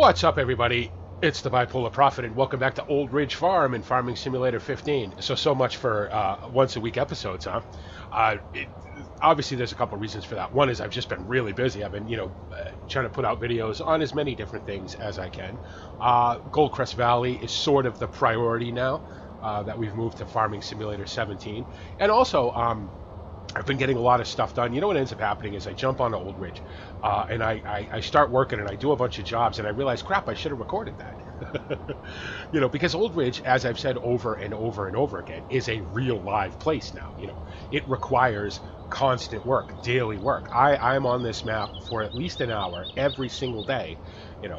What's up, everybody? It's the Bipolar Prophet, and welcome back to Old Ridge Farm and Farming Simulator 15. So much for once-a-week episodes, huh? Obviously, there's a couple reasons for that. One is I've just been really busy. I've been, trying to put out videos on as many different things as I can. Goldcrest Valley is sort of the priority now that we've moved to Farming Simulator 17. And also, I've been getting a lot of stuff done. You know what ends up happening is I jump on Old Ridge, and I start working, and I do a bunch of jobs, and I realize, crap, I should have recorded that. Because Old Ridge, as I've said over and over and over again, is a real live place now. It requires constant work, daily work. I'm on this map for at least an hour every single day,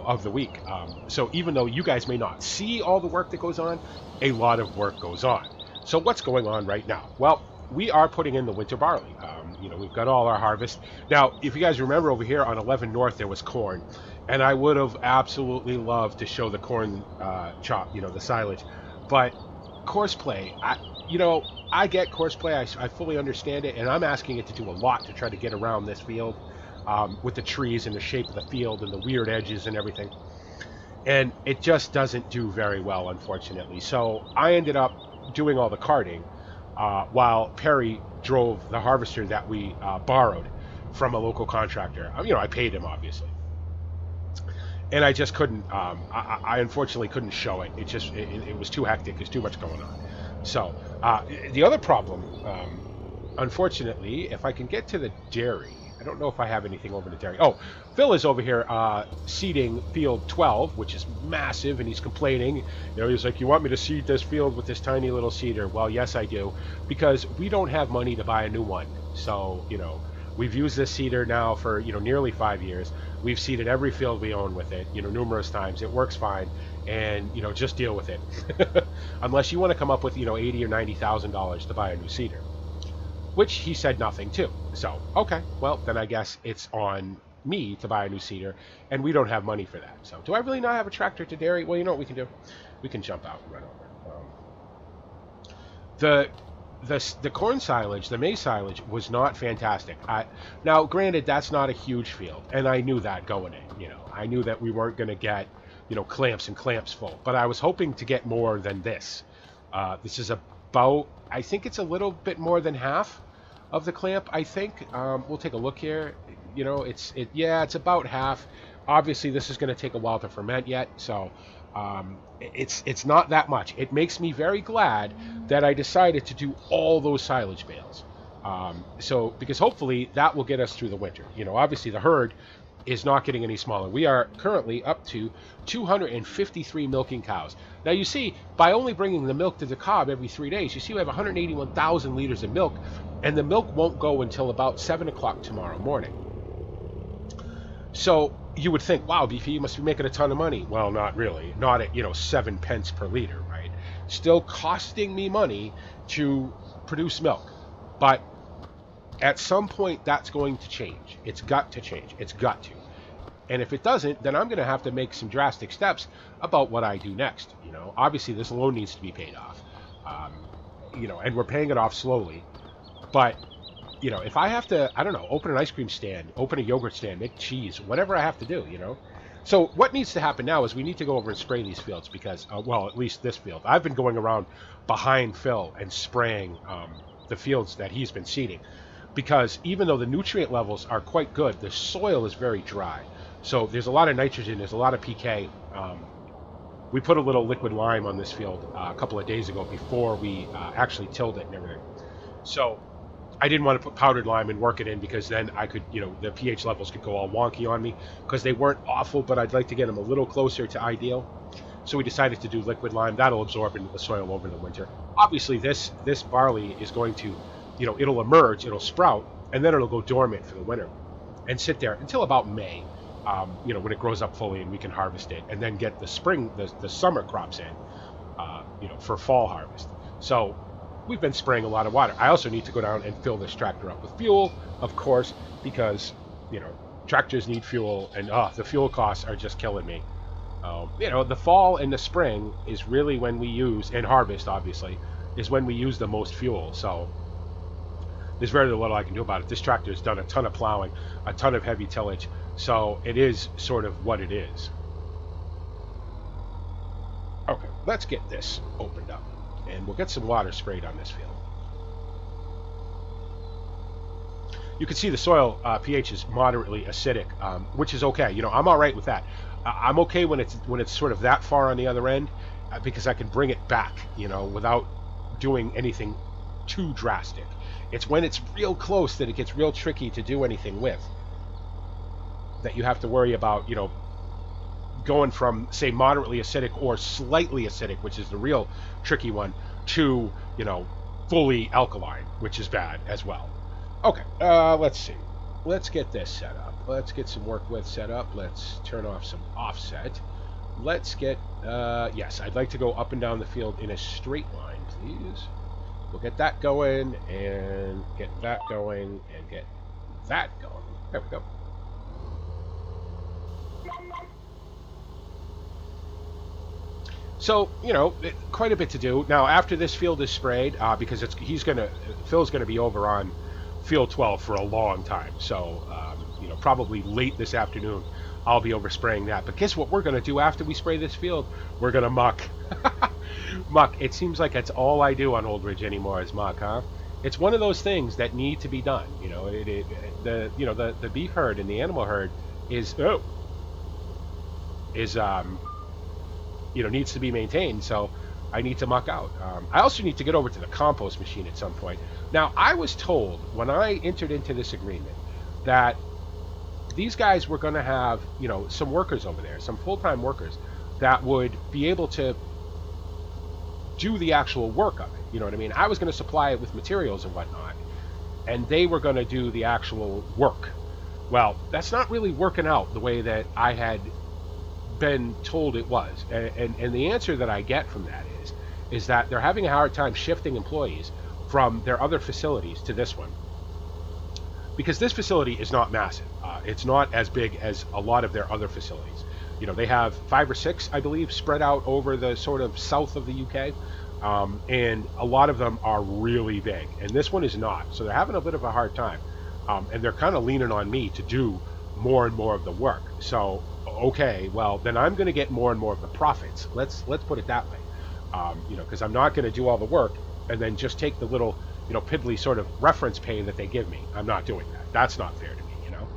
of the week. So even though you guys may not see all the work that goes on, a lot of work goes on. So what's going on right now? Well, we are putting in the winter barley. We've got all our harvest. Now, if you guys remember over here on 11 North, there was corn. And I would have absolutely loved to show the corn chop, the silage. But courseplay, I get courseplay. I fully understand it. And I'm asking it to do a lot to try to get around this field with the trees and the shape of the field and the weird edges and everything. And it just doesn't do very well, unfortunately. So I ended up doing all the carting. While Perry drove the harvester that we borrowed from a local contractor. I paid him, obviously. And I just couldn't, I unfortunately couldn't show it. It was too hectic. There's too much going on. So, the other problem, unfortunately, if I can get to the dairy, I don't know if I have anything over the dairy. Oh, Phil is over here seeding field 12, which is massive, and he's complaining. He's like, you want me to seed this field with this tiny little seeder? Well, yes, I do, because we don't have money to buy a new one. So, we've used this seeder now for, nearly 5 years. We've seeded every field we own with it, numerous times. It works fine, and, just deal with it. Unless you want to come up with, $80,000 or $90,000 to buy a new seeder. Which he said nothing to. So, okay, well, then I guess it's on me to buy a new seeder, and we don't have money for that. So, do I really not have a tractor to dairy? Well, you know what we can do? We can jump out and run over. The corn silage, the maize silage, was not fantastic. Now, granted, that's not a huge field, and I knew that going in. I knew that we weren't going to get, clamps and clamps full, but I was hoping to get more than this. This is about, I think it's a little bit more than half of the clamp, I think. We'll take a look here. It's about half. Obviously, this is going to take a while to ferment yet, so it's not that much. It makes me very glad that I decided to do all those silage bales. Because hopefully that will get us through the winter. Obviously the herd is not getting any smaller. We are currently up to 253 milking cows. Now you see, by only bringing the milk to the cob every 3 days, you see we have 181,000 liters of milk, and the milk won't go until about 7 o'clock tomorrow morning. So you would think, wow, BP, you must be making a ton of money. Well, not really. Not at, 7 pence per liter, right? Still costing me money to produce milk. But at some point, that's going to change. It's got to change. It's got to. And if it doesn't, then I'm going to have to make some drastic steps about what I do next. Obviously, this loan needs to be paid off. And we're paying it off slowly. But, if I have to, I don't know, open an ice cream stand, open a yogurt stand, make cheese, whatever I have to do, So what needs to happen now is we need to go over and spray these fields because, at least this field. I've been going around behind Phil and spraying the fields that he's been seeding. Because even though the nutrient levels are quite good, the soil is very dry. So there's a lot of nitrogen, there's a lot of PK. We put a little liquid lime on this field a couple of days ago before we actually tilled it and everything. So I didn't want to put powdered lime and work it in because then I could, the pH levels could go all wonky on me because they weren't awful, but I'd like to get them a little closer to ideal. So we decided to do liquid lime. That'll absorb into the soil over the winter. Obviously, this barley is going to, it'll emerge, it'll sprout, and then it'll go dormant for the winter and sit there until about May, when it grows up fully and we can harvest it and then get the spring, the summer crops in, for fall harvest. So we've been spraying a lot of water. I also need to go down and fill this tractor up with fuel, of course, because, tractors need fuel, and the fuel costs are just killing me. The fall and the spring is really when we use, and harvest, obviously, is when we use the most fuel. So there's very little I can do about it. This tractor has done a ton of plowing, a ton of heavy tillage, so it is sort of what it is. let's get this opened up, and we'll get some water sprayed on this field. You can see the soil pH is moderately acidic, which is okay. You know, I'm all right with that. I'm okay when it's sort of that far on the other end, because I can bring it back, you know, without doing anything too drastic. It's when it's real close that it gets real tricky to do anything with, that you have to worry about, you know, going from, say, moderately acidic or slightly acidic, which is the real tricky one, to, you know, fully alkaline, which is bad as well. Okay, let's see. Let's get this set up. Let's get some work width set up. Let's turn off some offset. Let's get, yes, I'd like to go up and down the field in a straight line, please. We'll get that going, and get that going, and get that going. There we go. So, you know, quite a bit to do. Now, after this field is sprayed, because Phil's gonna be over on field 12 for a long time. So, you know, probably late this afternoon, I'll be over spraying that. But guess what we're gonna do after we spray this field? We're gonna muck. Muck. It seems like that's all I do on Old Ridge anymore is muck, huh? It's one of those things that need to be done. You know, the beef herd and the animal herd is you know, needs to be maintained, so I need to muck out. I also need to get over to the compost machine at some point. Now, I was told when I entered into this agreement that these guys were going to have, you know, some workers over there, some full-time workers that would be able to do the actual work of it. You know what I mean? I was going to supply it with materials and whatnot, and they were going to do the actual work. Well, that's not really working out the way that I had been told it was, and the answer that I get from that is that they're having a hard time shifting employees from their other facilities to this one, because this facility is not massive. It's not as big as a lot of their other facilities. You know, they have 5 or 6, I believe, spread out over the sort of south of the UK, and a lot of them are really big, and this one is not. So they're having a bit of a hard time, and they're kind of leaning on me to do more and more of the work. So, okay, well, then I'm going to get more and more of the profits. Let's put it that way. You know, because I'm not going to do all the work and then just take the little, you know, piddly sort of reference pay that they give me. I'm not doing that. That's not fair to me, you know.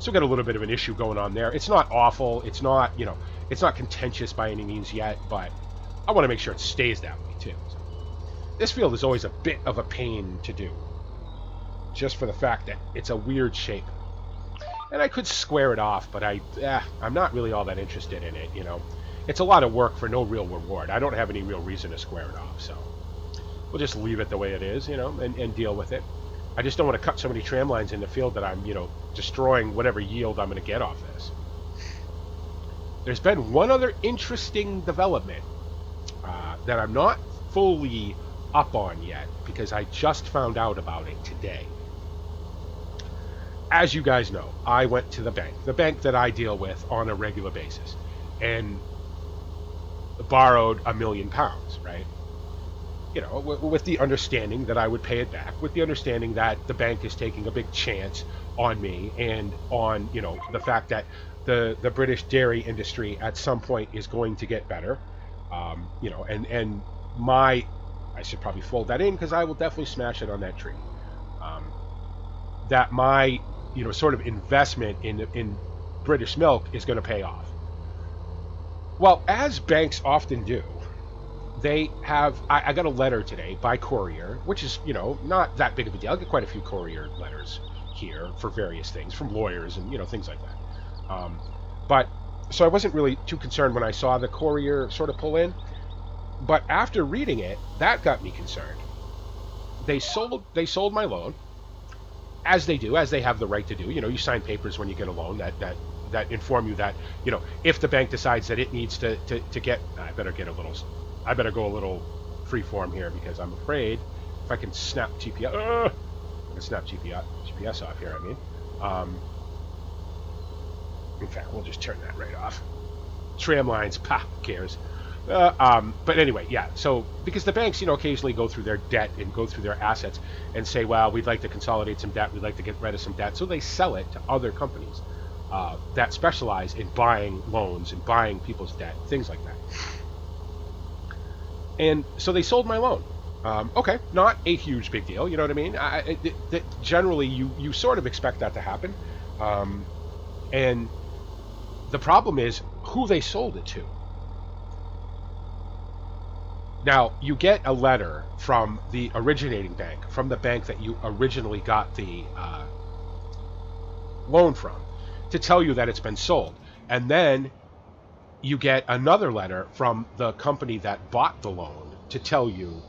Still got a little bit of an issue going on there. It's not awful. It's not, you know, it's not contentious by any means yet, but I want to make sure it stays that way too. So, this field is always a bit of a pain to do, just for the fact that it's a weird shape. And I could square it off, but I'm not really all that interested in it, you know. It's a lot of work for no real reward. I don't have any real reason to square it off, so we'll just leave it the way it is, you know, and deal with it. I just don't want to cut so many tram lines in the field that I'm, you know, destroying whatever yield I'm going to get off this. There's been one other interesting development that I'm not fully up on yet, because I just found out about it today. As you guys know, I went to the bank that I deal with on a regular basis, and borrowed £1 million, right? You know, with the understanding that I would pay it back, with the understanding that the bank is taking a big chance on me and on, you know, the fact that the British dairy industry at some point is going to get better. You know, and I should probably fold that in because I will definitely smash it on that tree. That my, you know, sort of investment in British milk is going to pay off. Well, as banks often do, they have, I got a letter today by courier, which is, you know, not that big of a deal. I get quite a few courier letters here for various things from lawyers and, you know, things like that. But so I wasn't really too concerned when I saw the courier sort of pull in, but after reading it, that got me concerned. They sold my loan, as they do, as they have the right to do. You know, you sign papers when you get a loan that inform you that, you know, if the bank decides that it needs to get, I better go a little free form here, because I'm afraid if I can snap GPS, I can snap GPS off here, I mean. In fact, we'll just turn that right off. Tram lines, who cares? But anyway, yeah, so because the banks, you know, occasionally go through their debt and go through their assets and say, well, we'd like to consolidate some debt, we'd like to get rid of some debt, so they sell it to other companies. that specialize in buying loans and buying people's debt, things like that. And so they sold my loan. Okay, not a huge big deal, you know what I mean? Generally, you sort of expect that to happen. And the problem is who they sold it to. Now, you get a letter from the originating bank, from the bank that you originally got the loan from, to tell you that it's been sold. And then you get another letter from the company that bought the loan to tell you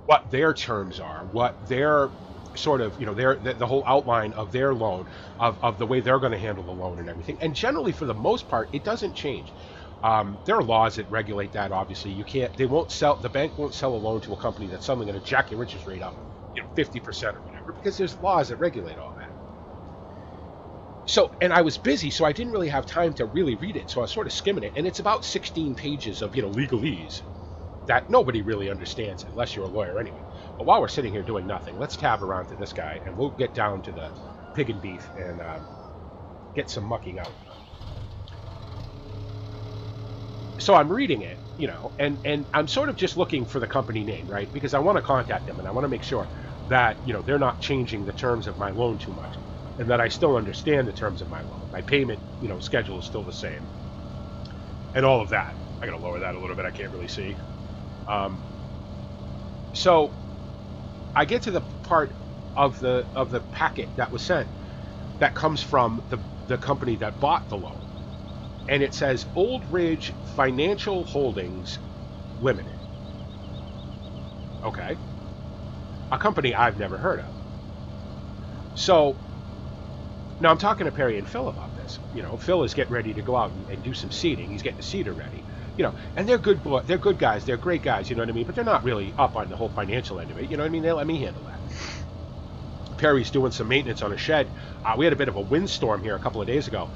what their terms are, what their sort of, the whole outline of their loan, of the way they're going to handle the loan and everything. And generally, for the most part, it doesn't change. There are laws that regulate that. Obviously, the bank won't sell a loan to a company that's suddenly going to jack your interest rate up, 50% or whatever, because there's laws that regulate all that. So, and I was busy, so I didn't really have time to really read it. So I was sort of skimming it, and it's about 16 pages of, legalese that nobody really understands unless you're a lawyer anyway. But while we're sitting here doing nothing, let's tab around to this guy, and we'll get down to the pig and beef and get some mucking out. So I'm reading it, and I'm sort of just looking for the company name, right? Because I want to contact them, and I want to make sure that, they're not changing the terms of my loan too much, and that I still understand the terms of my loan. My payment, schedule is still the same, and all of that. I got to lower that a little bit. I can't really see. So I get to the part of the packet that was sent that comes from the company that bought the loan, and it says Old Ridge Financial Holdings Limited. Okay, a company I've never heard of. So now I'm talking to Perry and Phil about this. Phil is getting ready to go out and do some seeding. He's getting the seeder ready. And they're good guys, they're great guys, you know what I mean? But they're not really up on the whole financial end of it, you know what I mean? They let me handle that. Perry's doing some maintenance on a shed. We had a bit of a windstorm here a couple of days ago.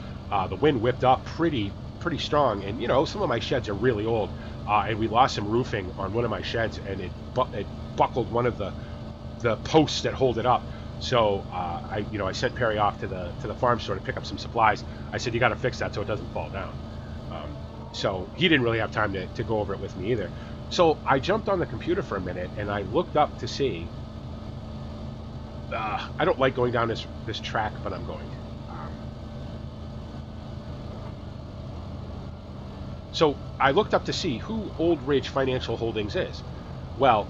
The wind whipped up pretty strong, and some of my sheds are really old, and we lost some roofing on one of my sheds, and it buckled one of the posts that hold it up. So I sent Perry off to the farm store to pick up some supplies. I said, you got to fix that so it doesn't fall down. So he didn't really have time to go over it with me either. So I jumped on the computer for a minute, and I looked up to see. I don't like going down this track, but I'm going. So I looked up to see who Old Ridge Financial Holdings is. Well,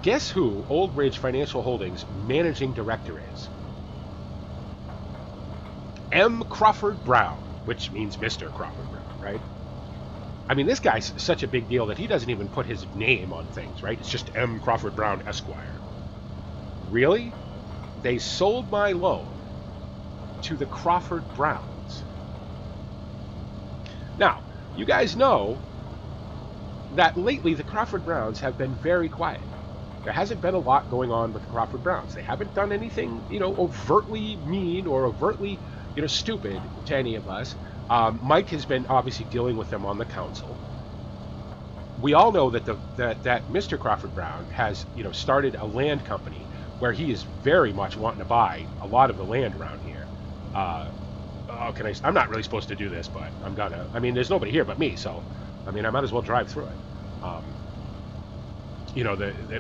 guess who Old Ridge Financial Holdings managing director is? M. Crawford Brown, which means Mr. Crawford Brown, right? I mean, this guy's such a big deal that he doesn't even put his name on things, right? It's just M. Crawford Brown, Esquire. Really? They sold my loan to the Crawford Browns. Now, you guys know that lately the Crawford Browns have been very quiet. There hasn't been a lot going on with the Crawford Browns. They haven't done anything, overtly mean or overtly, stupid to any of us. Mike has been obviously dealing with them on the council. We all know that that Mr. Crawford Brown has, started a land company where he is very much wanting to buy a lot of the land around here. I'm not really supposed to do this, but I'm gonna. I mean, there's nobody here but me, so I mean, I might as well drive through it.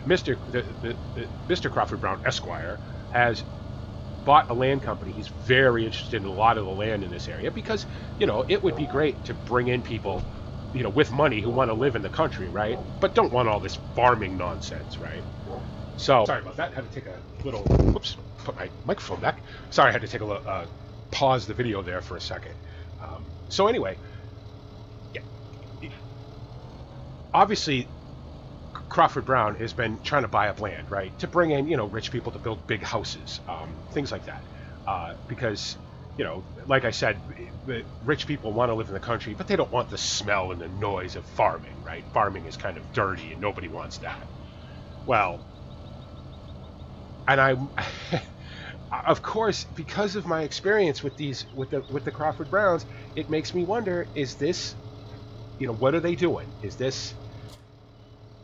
Mr. Crawford Brown Esquire has bought a land company. He's very interested in a lot of the land in this area because, it would be great to bring in people, with money who want to live in the country, right? But don't want all this farming nonsense, right? So, sorry about that. I had to take a little, whoops, put my microphone back. Sorry, I had to take a pause the video there for a second. So anyway, yeah, obviously, Crawford Brown has been trying to buy up land, right, to bring in, rich people to build big houses, things like that, because, like I said, the rich people want to live in the country, but they don't want the smell and the noise of farming, right? Farming is kind of dirty, and nobody wants that. Well, and I'm, of course, because of my experience with the Crawford Browns, it makes me wonder: is this, what are they doing? Is this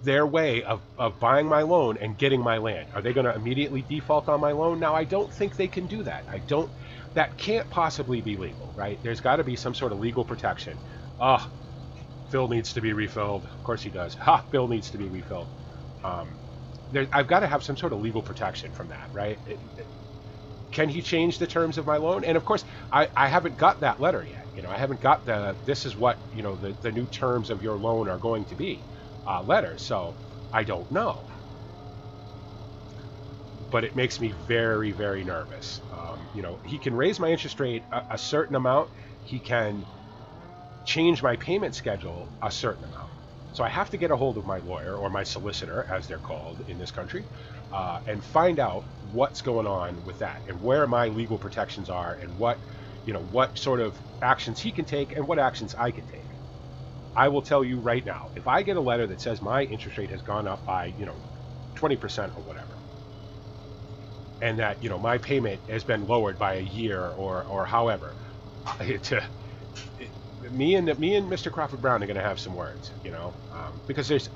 their way of buying my loan and getting my land? Are they going to immediately default on my loan? Now, I don't think they can do that. that can't possibly be legal, right? There's got to be some sort of legal protection. Ah, Phil needs to be refilled. Of course he does. Ha, Phil needs to be refilled. I've got to have some sort of legal protection from that, right? Can he change the terms of my loan? And of course, I haven't got that letter yet. I haven't got this is what, the new terms of your loan are going to be letter. So I don't know. But it makes me very, very nervous. He can raise my interest rate a certain amount. He can change my payment schedule a certain amount. So I have to get a hold of my lawyer, or my solicitor, as they're called in this country, and find out what's going on with that, and where my legal protections are, and what sort of actions he can take and what actions I can take. I will tell you right now, if I get a letter that says my interest rate has gone up by 20% or whatever, and that my payment has been lowered by a year or however, me and Mr. Crawford Brown are going to have some words, because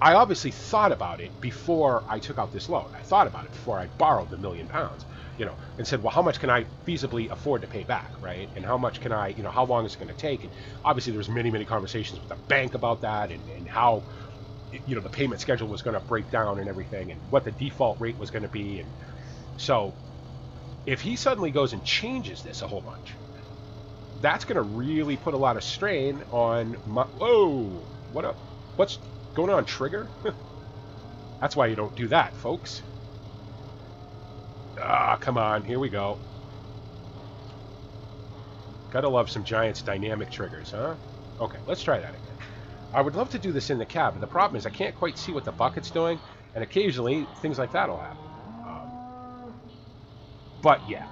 I obviously thought about it before I took out this loan. I thought about it before I borrowed the £1 million, and said, well, how much can I feasibly afford to pay back, right? And how much can I, how long is it going to take? And obviously there was many, many conversations with the bank about that, and how, the payment schedule was going to break down and everything, and what the default rate was going to be. And so if he suddenly goes and changes this a whole bunch, that's going to really put a lot of strain on my... Whoa! What up? What's going on, Trigger? That's why you don't do that, folks. Ah, come on. Here we go. Gotta love some Giants dynamic triggers, huh? Okay, let's try that again. I would love to do this in the cab, but the problem is I can't quite see what the bucket's doing, and occasionally things like that will happen. But yeah,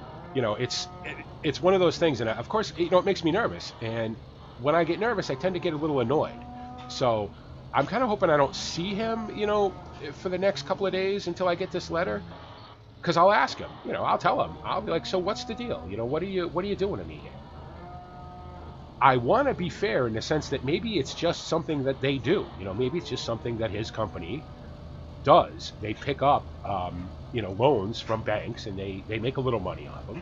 it's one of those things, and of course, it makes me nervous. And when I get nervous, I tend to get a little annoyed. So I'm kind of hoping I don't see him, for the next couple of days until I get this letter, because I'll ask him. I'll tell him. I'll be like, so what's the deal? What are you doing to me here? I want to be fair in the sense that maybe it's just something that they do. Maybe it's just something that his company does. They pick up, loans from banks, and they make a little money off them.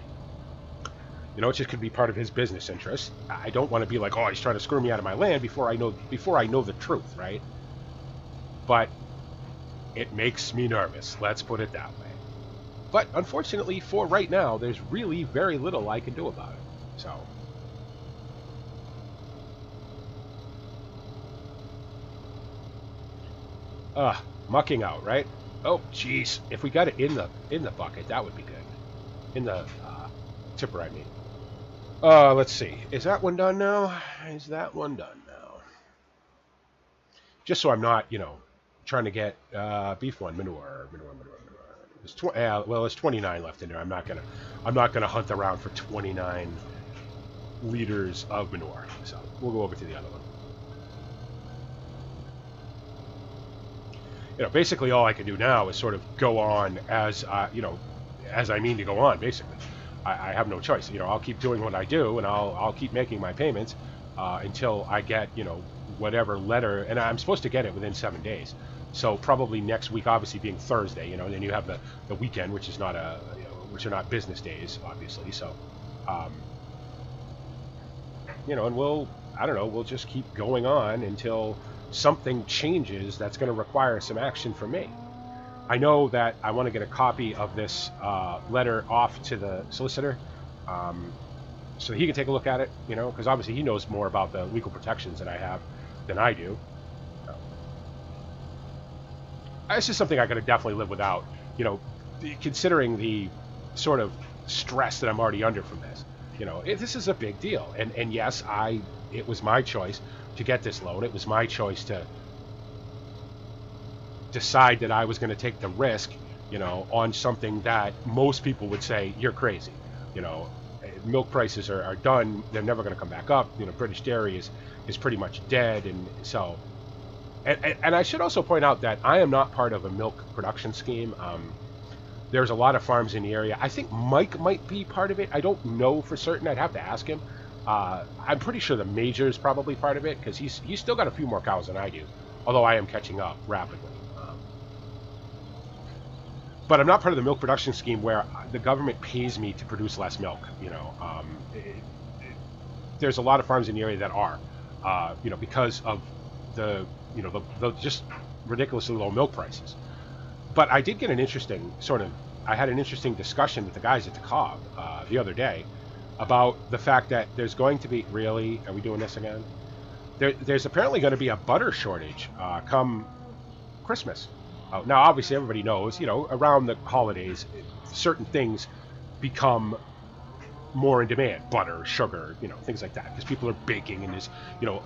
It just could be part of his business interest. I don't want to be like, oh, he's trying to screw me out of my land before I know the truth, right? But it makes me nervous. Let's put it that way. But unfortunately, for right now, there's really very little I can do about it. So. Mucking out, right? Oh, jeez. If we got it in the bucket, that would be good. In the tipper, I mean. Let's see. Is that one done now? Is that one done now? Just so I'm not, trying to get beef one manure. There's 29 left in there. I'm not gonna hunt around for 29 liters of manure. So we'll go over to the other one. Basically all I can do now is sort of go on as as I mean to go on. Basically, I have no choice. I'll keep doing what I do, and I'll keep making my payments until I get whatever letter, and I'm supposed to get it within 7 days. So probably next week, obviously being Thursday, and then you have the weekend, which is not which are not business days, obviously. So, and we'll just keep going on until something changes that's going to require some action from me. I know that I want to get a copy of this letter off to the solicitor, so he can take a look at it, because obviously he knows more about the legal protections that I have than I do. It's just something I could definitely live without, considering the sort of stress that I'm already under from this. This is a big deal, and yes, it was my choice to get this loan. It was my choice to decide that I was going to take the risk, on something that most people would say you're crazy. Milk prices are done; they're never going to come back up. British dairy is pretty much dead, and so. And I should also point out that I am not part of a milk production scheme. There's a lot of farms in the area. I think Mike might be part of it. I don't know for certain. I'd have to ask him. I'm pretty sure the Major's probably part of it, because he's still got a few more cows than I do, although I am catching up rapidly. but I'm not part of the milk production scheme where the government pays me to produce less milk. There's a lot of farms in the area that are, because of the just ridiculously low milk prices. But I did get I had an interesting discussion with the guys at the Cobb the other day about the fact that there's going to be, really, are we doing this again? There's apparently going to be a butter shortage come Christmas. Now, obviously, everybody knows, around the holidays, certain things become more in demand. Butter, sugar, things like that. Because people are baking and there's, a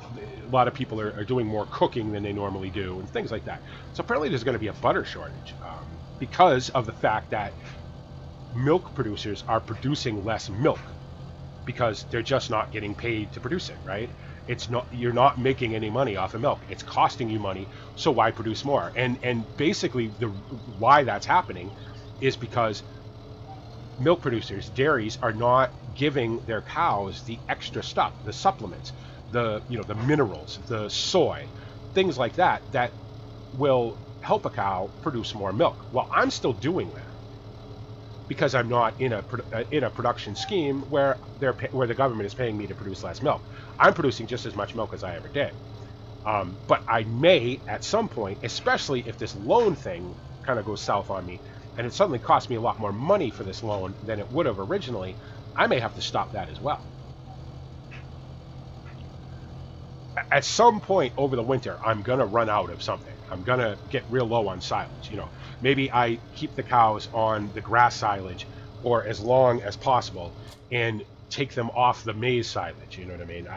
lot of people are doing more cooking than they normally do and things like that. So apparently there's going to be a butter shortage because of the fact that milk producers are producing less milk because they're just not getting paid to produce it, right? You're not making any money off of milk. It's costing you money, so why produce more? And basically why that's happening is because milk producers, dairies, are not giving their cows the extra stuff, the supplements, the minerals, the soy, things like that will help a cow produce more milk. Well, I'm still doing that because I'm not in a production scheme where the government is paying me to produce less milk. I'm producing just as much milk as I ever did. But I may, at some point, especially if this loan thing kind of goes south on me, and it suddenly costs me a lot more money for this loan than it would have originally, I may have to stop that as well. At some point over the winter, I'm going to run out of something. I'm going to get real low on silage. Maybe I keep the cows on the grass silage or as long as possible and take them off the maize silage. You know what I mean?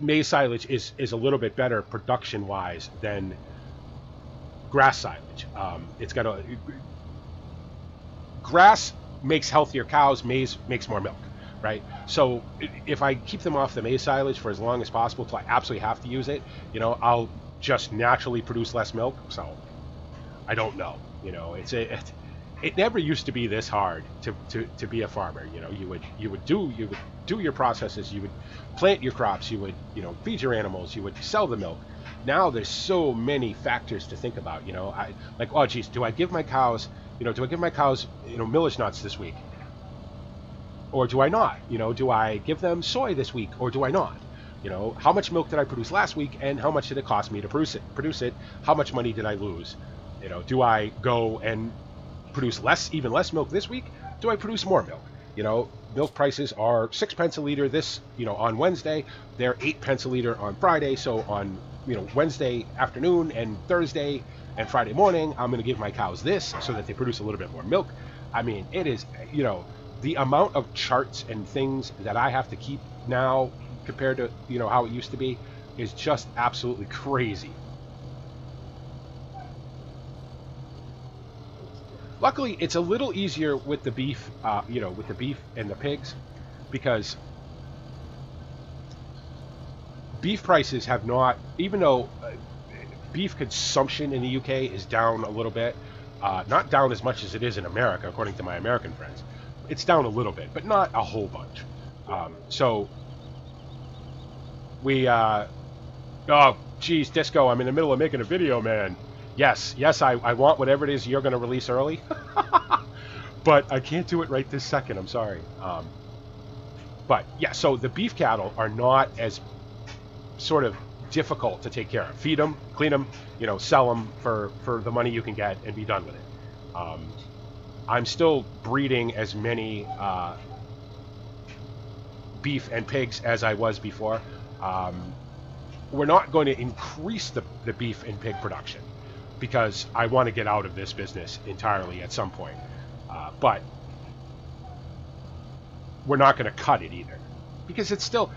Maize silage is a little bit better production-wise than grass silage. Grass makes healthier cows, maize makes more milk, right? So if I keep them off the maize silage for as long as possible till I absolutely have to use it, I'll just naturally produce less milk. So I don't know. It never used to be this hard to be a farmer. You would do your processes, you would plant your crops, you would feed your animals, you would sell the milk. Now there's so many factors to think about. Oh geez, do I give my cows millage nuts this week, or do I not? Do I give them soy this week, or do I not? How much milk did I produce last week, and how much did it cost me to produce it? How much money did I lose? Do I go and produce even less milk this week? Do I produce more milk? Milk prices are 6 pence a liter on Wednesday. They're 8 pence a liter on Friday. So on Wednesday afternoon and Thursday and Friday morning, I'm going to give my cows this so that they produce a little bit more milk. I mean, it is, the amount of charts and things that I have to keep now compared to how it used to be is just absolutely crazy. Luckily, it's a little easier with the beef, with the beef and the pigs, because beef prices have not, even though beef consumption in the UK is down a little bit, not down as much as it is in America, according to my American friends. It's down a little bit, but not a whole bunch. So we, oh, geez, Disco, I'm in the middle of making a video, man. Yes, I want whatever it is you're going to release early, but I can't do it right this second. I'm sorry. But yeah, so the beef cattle are not as sort of difficult to take care of. Feed them, clean them, sell them for the money you can get and be done with it. I'm still breeding as many beef and pigs as I was before. We're not going to increase the beef and pig production, because I want to get out of this business entirely at some point. But we're not going to cut it either, because it's still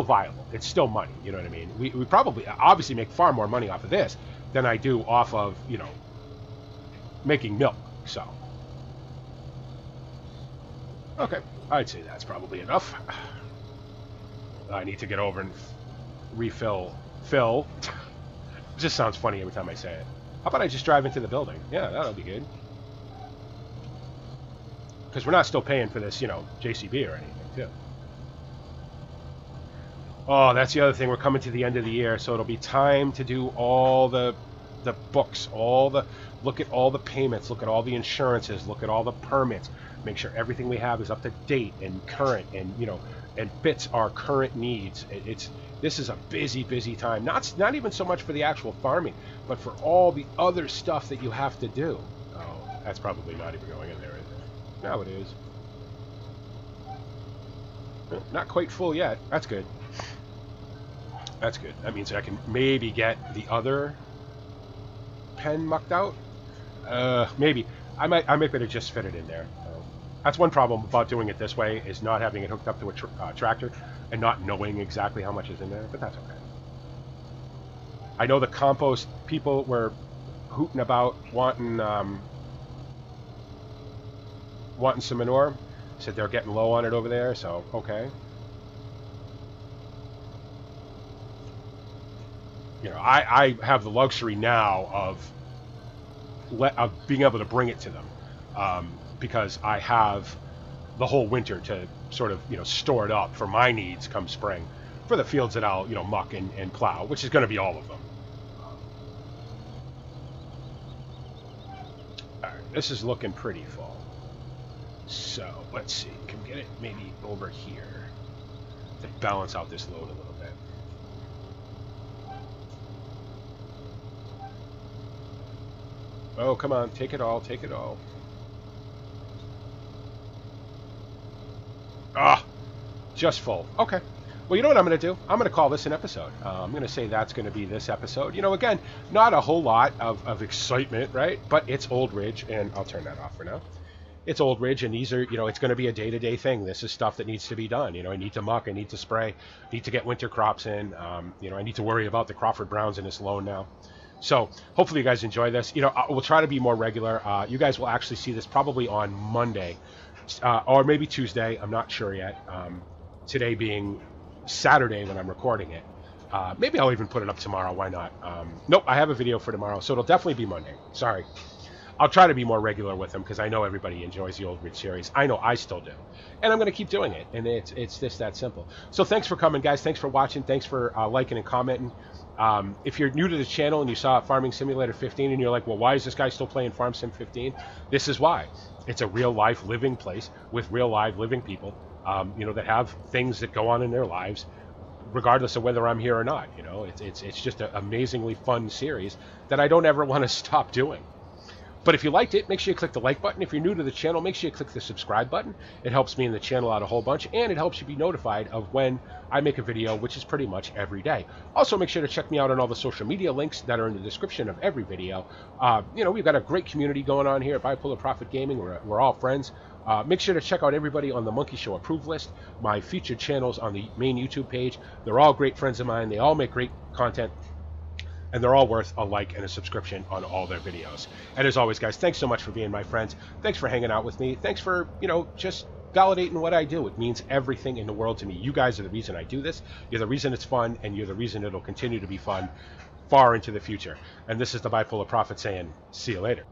viable. It's still money. You know what I mean? We probably obviously make far more money off of this than I do off of making milk. So okay, I'd say that's probably enough. I need to get over and refill. Fill. It just sounds funny every time I say it. How about I just drive into the building? Yeah, that'll be good. Because we're not still paying for this, JCB or anything, too. Oh, that's the other thing. We're coming to the end of the year, so it'll be time to do all the books, all the Look at all the payments, look at all the insurances, look at all the permits. Make sure everything we have is up to date and current, and and fits our current needs. This is a busy time. Not even so much for the actual farming, but for all the other stuff that you have to do. Oh, that's probably not even going in there, is it? No, it is. Not quite full yet. That's good. That's good. That means I can maybe get the other pen mucked out. Maybe. I might be able to just fit it in there. That's one problem about doing it this way, is not having it hooked up to a tractor and not knowing exactly how much is in there, but that's okay. I know the compost people were hooting about wanting some manure. Said they're getting low on it over there, so okay. I have the luxury now of being able to bring it to them, because I have the whole winter to sort of store it up for my needs come spring, for the fields that I'll muck and plow, which is going to be all of them. All right, this is looking pretty full. So let's see, can we get it maybe over here to balance out this load a little bit. Oh, come on, take it all, take it all. Ah, just full. Okay. Well, you know what I'm going to do? I'm going to call this an episode. I'm going to say that's going to be this episode. Again, not a whole lot of excitement, right? But it's Old Ridge, and I'll turn that off for now. It's Old Ridge, and these are, it's going to be a day-to-day thing. This is stuff that needs to be done. I need to muck, I need to spray, need to get winter crops in. I need to worry about the Crawford Browns in this loan now. So hopefully you guys enjoy this. We'll try to be more regular. You guys will actually see this probably on Monday, or maybe Tuesday. I'm not sure yet. Today being Saturday when I'm recording it. Maybe I'll even put it up tomorrow. Why not? Nope, I have a video for tomorrow, so it'll definitely be Monday. Sorry. I'll try to be more regular with them because I know everybody enjoys the Old Ridge series. I know I still do. And I'm going to keep doing it. And it's just that simple. So thanks for coming, guys. Thanks for watching. Thanks for liking and commenting. If you're new to the channel and you saw Farming Simulator 15 and you're like, well, why is this guy still playing Farm Sim 15? This is why. It's a real life living place with real live living people, that have things that go on in their lives, regardless of whether I'm here or not. It's just an amazingly fun series that I don't ever want to stop doing. But if you liked it, make sure you click the like button. If you're new to the channel, make sure you click the subscribe button. It helps me and the channel out a whole bunch, and it helps you be notified of when I make a video, which is pretty much every day. Also, make sure to check me out on all the social media links that are in the description of every video. We've got a great community going on here at Bipolar Profit Gaming. We're all friends. Make sure to check out everybody on the Monkey Show approved list, my featured channels on the main YouTube page. They're all great friends of mine. They all make great content. And they're all worth a like and a subscription on all their videos. And as always, guys, thanks so much for being my friends. Thanks for hanging out with me. Thanks for, just validating what I do. It means everything in the world to me. You guys are the reason I do this. You're the reason it's fun, and you're the reason it'll continue to be fun far into the future. And this is the Bipolar Prophet saying, see you later.